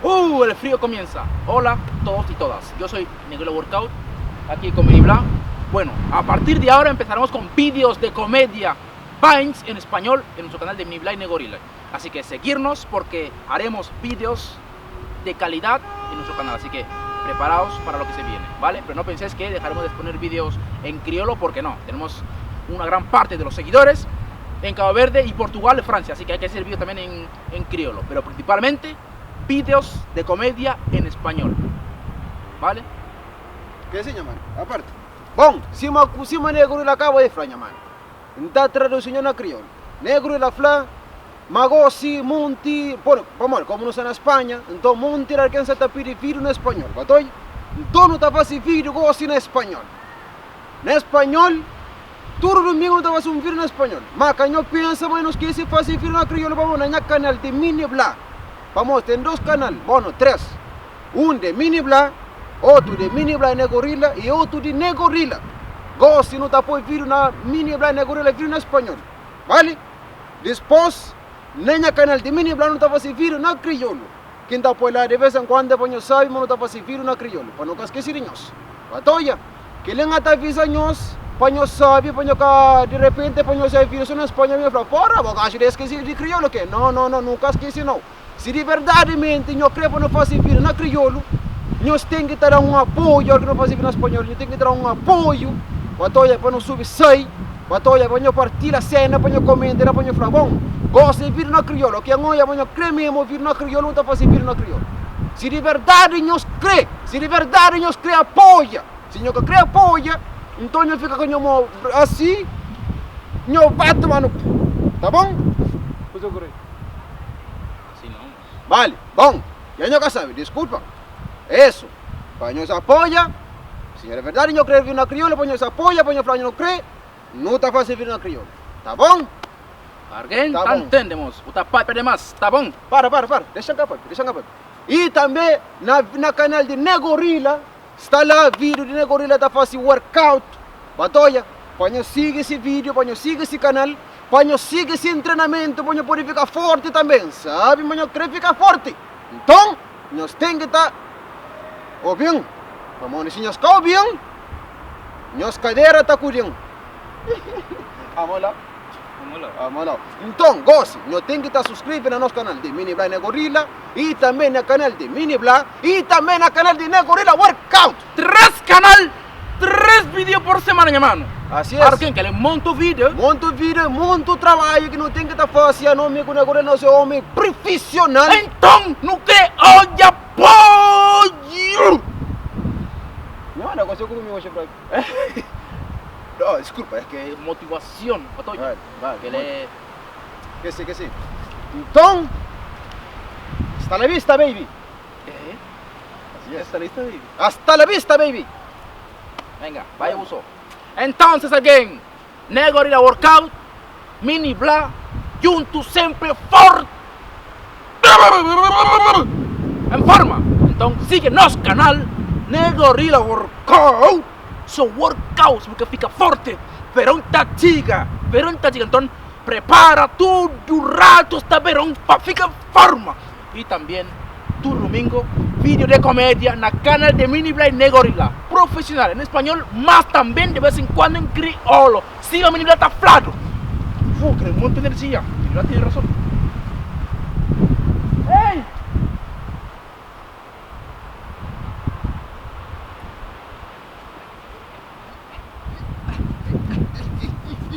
El frío comienza. Hola todos y todas. Yo soy Negorilla Workout, aquí con Minibla. Bueno, a partir de ahora empezaremos con vídeos de comedia, Vines en español en nuestro canal de Minibla y Negorilla. Así que seguirnos porque haremos vídeos de calidad en nuestro canal. Así que preparaos para lo que se viene, ¿vale? Pero no penséis que dejaremos de poner vídeos en criollo, porque no. Tenemos una gran parte de los seguidores en Cabo Verde y Portugal y Francia, así que hay que hacer vídeos también en criollo, pero principalmente vídeos de comedia en español, ¿vale? Que sim, mano? Aparte. Bom, cima negro la acaba de Franha, mano. Está traduzindo na crioulo. Negro la fla, magosi, monti, bueno, vamos, como não está na Espanha, então monti era quem se está pedindo na espanhol, batoi? Então não está fazendo vídeo gosi na espanhol. Na espanhol, todo domingo não está fazendo vídeo na espanhol. Mas quem não pensa, mas não esquece de fazer vídeo na crioulo, vamos na canal de Minibla. Vamos, tem dois canais, bueno, três. Um de Minibla, outro de Minibla e Negorilla e outro de Negorilla. Gosto não está por vídeo na Minibla e Negorilla, vídeo na espanhol. Vale? Depois, nem a canal de Minibla não está fazendo vídeo na crioulo. Quem está por lá de vez em quando, põe sabe, mas não está fazendo vídeo na crioulo. Para não esquecer de nós. Batoia, que ele não está avisando nós, põe sabe, põe cá, de repente, põe sabe vídeo na espanhol, e fala, porra, vou acho que esqueci de crioulo, que? Não, nunca esqueci não. Se de verdade nós queremos não fazer vídeo na crioulo, nós temos que dar um apoio, que não fazer vídeo na espanhol, nós temos que dar um apoio, para não subir sai, para não partir a cena, para não comentar, para não falar, bom, gosto de vídeo na crioulo, que agora para não crer mesmo vídeo na crioulo, não está fazendo vídeo na crioulo. Se de verdade nós crê, apoia, se nós crê apoia, então nós fica com nós assim, nós bate, mano, tá bom? Pois eu creio. Vale, bom, ya no sabe, disculpa. Eso, para nos apoya, si de verdad no cree en una criolla, pues nos apoya, pues no cree, no está fácil vivir una criolla. ¿Está bon? Alguém tá entendemos, o pai pede mais, tá bom? Para, deixa cá. E também na canal de Negorilla, está lá vídeo de Negorilla, está fazendo workout. Batoia, para siga esse vídeo, para siga esse canal, para siga esse treinamento, para poder ficar forte também, sabe? Para querer ficar forte. Então, nós temos que estar ouvindo. Vamos nós ficar ouvindo, nós cadeira está cuidando. Vamos lá. Então, goste, nós temos que estar subscrito no nosso canal de Minibla e Negorilla, e também no canal de Minibla, e também no canal de Negorilla Workout. 3 vídeos por semana, hermano. Así es. Claro que le monto vídeo, monto trabalho que não tem que estar fácil, não me conheço agora, não sou homem profissional. Então, não quer olha apoio. Não, negócio comigo hoje, bro. No, disculpa, es que motivación, Vale, que le... Que sí. Então, hasta la vista, baby. Así es. Hasta la vista, baby. Venga, vaya uso. Entonces, alguien, Negorilla Workout, Minibla, juntos sempre forte. En forma. Entonces, sigue nosso canal, Negorilla Workout. Son workouts porque fica forte. Verão tatiga. Então, prepara tudo rato, está verão para ficar en forma. Y también, tu domingo, vídeo de comedia en el canal de Minibla y Negorilla. Profesional en español, más también de vez en cuando en criollo. Siga Minibla, está flaco. Que le monte energía. Minibla tiene razón.